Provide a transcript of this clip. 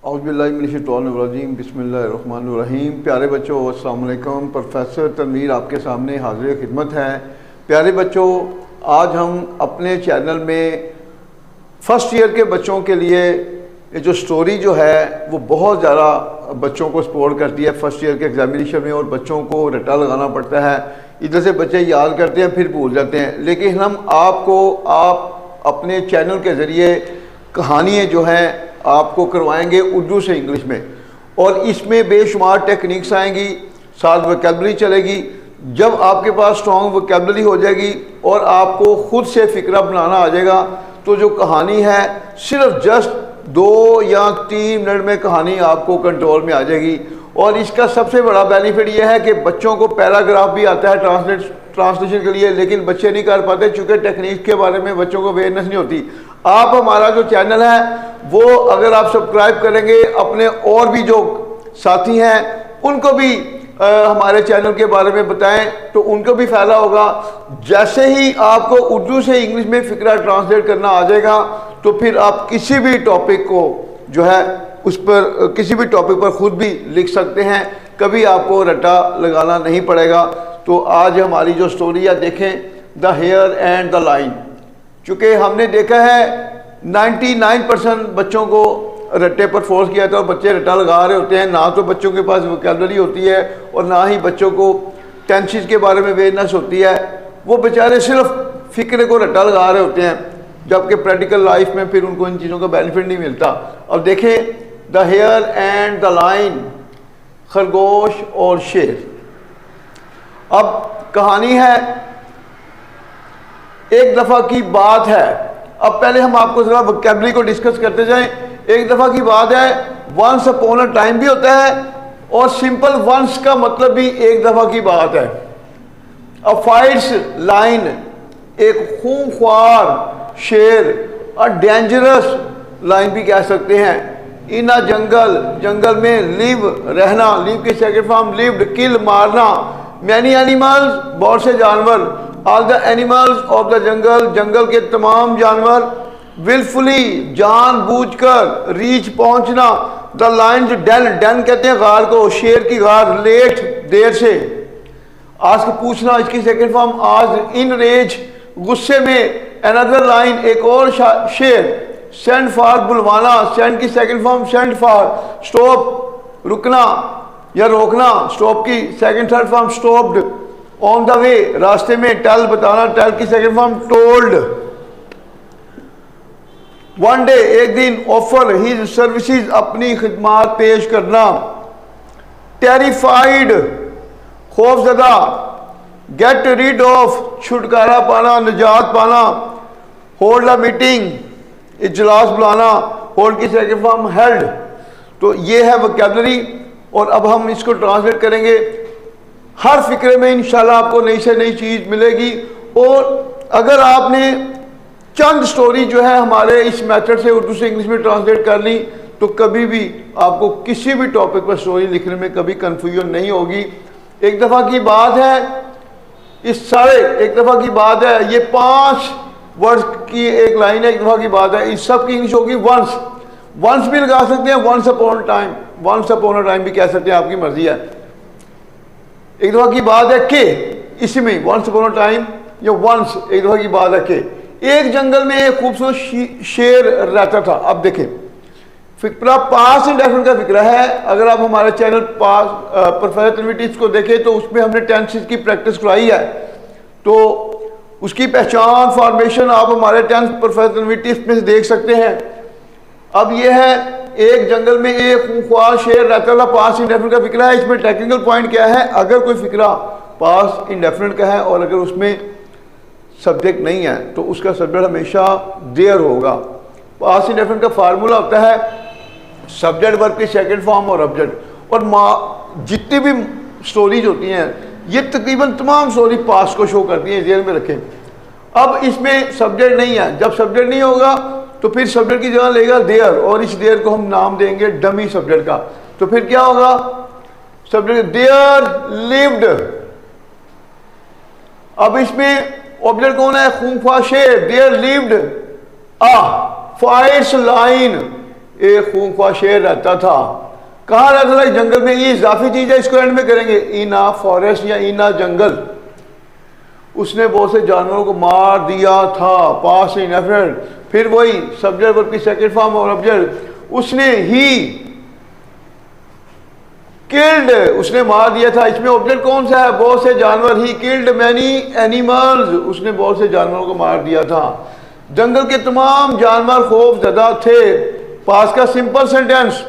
औज़ुबिल्लाहिमिनश्शैतानिर्रजीम बिस्मिल्लाहिर्रहमानिर्रहीम। प्यारे बच्चों अस्सलाम वालेकुम। प्रोफेसर तनवीर आपके सामने हाज़िर खिदमत है। प्यारे बच्चों, आज हम अपने चैनल में फ़र्स्ट ईयर के बच्चों के लिए ये जो स्टोरी जो है वो बहुत ज़्यादा बच्चों को सपोर्ट करती है फ़र्स्ट ईयर के एग्जामिनेशन में, और बच्चों को रट्टा लगाना पड़ता है। इधर से बच्चे याद करते हैं फिर भूल जाते हैं, लेकिन हम आप अपने चैनल के ज़रिए कहानियाँ जो हैं आपको करवाएंगे उर्दू से इंग्लिश में, और इसमें बेशुमार टेक्निक्स आएंगी, साथ वोकैबुलरी चलेगी। जब आपके पास स्ट्रॉन्ग वोकैबुलरी हो जाएगी और आपको खुद से फ़िक्रा बनाना आ जाएगा, तो जो कहानी है सिर्फ जस्ट 2 या 3 मिनट में कहानी आपको कंट्रोल में आ जाएगी। और इसका सबसे बड़ा बेनिफिट यह है कि बच्चों को पैराग्राफ भी आता है ट्रांसलेशन के लिए, लेकिन बच्चे नहीं कर पाते चूँकि टेक्निक के बारे में बच्चों को अवेयरनेस नहीं होती। आप हमारा जो चैनल है वो अगर आप सब्सक्राइब करेंगे, अपने और भी जो साथी हैं उनको भी हमारे चैनल के बारे में बताएं तो उनको भी फ़ायदा होगा। जैसे ही आपको उर्दू से इंग्लिश में फ़िक्रा ट्रांसलेट करना आ जाएगा, तो फिर आप किसी भी टॉपिक को जो है उस पर किसी भी टॉपिक पर ख़ुद भी लिख सकते हैं, कभी आपको रट्टा लगाना नहीं पड़ेगा। तो आज हमारी जो स्टोरी है देखें, the hare and the lion. चूँकि हमने देखा है 99% बच्चों को रट्टे पर फोर्स किया था और बच्चे रट्टा लगा रहे होते हैं। ना तो बच्चों के पास वोकैबुलरी होती है और ना ही बच्चों को टेंसेस के बारे में अवेयरनेस होती है। वो बेचारे सिर्फ फ़िक्रे को रट्टा लगा रहे होते हैं, जबकि प्रैक्टिकल लाइफ में फिर उनको इन चीज़ों का बेनिफिट नहीं मिलता। अब देखें, the hare and the lion, खरगोश और शेर। अब कहानी है, एक दफ़ा की बात है। अब पहले हम आपको ज़रा वोकैबुलरी को डिस्कस करते जाएं। एक दफ़ा की बात है, वंस अपॉन अ टाइम भी होता है, और सिंपल वंस का मतलब भी एक दफ़ा की बात है। अ फाइट्स लाइन, एक खूंखार शेर, अ डेंजरस लाइन भी कह सकते हैं। इन अ जंगल, जंगल में, लिव रहना, लिव की सेकंड फॉर्म लिव्ड, किल मारना, मैनी एनिमल्स बहुत से जानवर, all the animals of the jungle, जंगल के तमाम जानवर, विलफुली जानबूझकर, रीच पहुंचना, द लायंस डेन, डेन कहते हैं गार को, शेर की गार, लेट देर से, आस्क पूछना, इसकी सेकंड फॉर्म आज, इन रेज गुस्से में, अनदर लाइन एक और शेर, सेंड फॉर बुलवाना, सेंड की second form send for, stop रुकना या रोकना, स्टॉप की second third form stopped, on the way रास्ते में, टेल बताना, टेल की second form told, one day एक दिन, ऑफर हिज सर्विसेज अपनी खिदमात पेश करना, टेरिफाइड खौफजदा, गेट रीड ऑफ छुटकारा पाना, निजात पाना, होल्ड अ मीटिंग इजलास बुलाना, होल्ड की सेकंड फॉर्म हेल्ड। तो ये है वोकैबुलरी, और अब हम इसको ट्रांसलेट करेंगे। हर फिक्रे में इंशाल्लाह आपको नई से नई चीज़ मिलेगी, और अगर आपने चंद स्टोरी जो है हमारे इस मेथड से उर्दू से इंग्लिश में ट्रांसलेट कर ली, तो कभी भी आपको किसी भी टॉपिक पर स्टोरी लिखने में कभी कन्फ्यूजन नहीं होगी। एक दफ़ा की बात है, इस सारे एक दफ़ा की बात है, ये 5 वर्ड्स की एक लाइन है, एक दफ़ा की बात है। इस सब की इंग्लिश होगी वंस। वंस भी लगा सकते हैं, once upon time, once upon a time भी कह सकते हैं, आपकी मर्जी है। एक दफ़ा की बात है कि, इसी में वंस अपॉन अ टाइम या वंस, एक दफ़ा की बात है कि एक जंगल में एक खूबसूरत शेर रहता था। अब देखें, फिक्रा पास इंडेफिनिट का फिक्रा है। अगर आप हमारे चैनल पास प्रोफेसर तनवीर टिप्स को देखें तो उसमें हमने टेंसेस की प्रैक्टिस कराई है, तो उसकी पहचान फॉर्मेशन आप हमारे प्रोफेसर तनवीर टिप्स में से देख सकते हैं। अब यह है, एक जंगल में एक खूंखार शेर रहता था, पास इंडेफिनिट का फिक्रा है। इसमें टेक्निकल पॉइंट क्या है, अगर कोई फिक्रा पास इंडेफिनिट का है और अगर उसमें सब्जेक्ट नहीं है तो उसका सब्जेक्ट हमेशा देयर होगा। पास इंडेफिनिट का फार्मूला होता है सब्जेक्ट वर्ब की सेकंड फॉर्म और ऑब्जेक्ट। और जितनी भी स्टोरीज होती हैं ये तकरीबन तमाम स्टोरी पास को शो करती हैं, जेल में रखें। अब इसमें सब्जेक्ट नहीं है, जब सब्जेक्ट नहीं होगा तो फिर सब्जेक्ट की जगह लेगा देयर, और इस देयर को हम नाम देंगे डमी सब्जेक्ट का। तो फिर क्या होगा, सब्जेक्ट देयर लिव्ड। अब इसमें ऑब्जेक्ट कौन है, खूंखार शेर, there lived a fierce lion, एक खूंखार शेर रहता था। कहाँ रहता था? जंगल में। ये इजाफी चीज है, इसको एंड में करेंगे। इन आ फॉरेस्ट या इन आ जंगल। उसने बहुत से जानवरों को मार दिया था। पास इंडेफिनिट, फिर वही सब्जेक्ट वर्ब की सेकंड फॉर्म और ऑब्जेक्ट। उसने ही किल्ड, उसने मार दिया था। इसमें ऑब्जेक्ट कौन सा है? बहुत से जानवर। ही किल्ड मैनी एनिमल्स, उसने बहुत से जानवरों को मार दिया था। जंगल के तमाम जानवर खौफ ज़दा थे। पास का सिंपल सेंटेंस,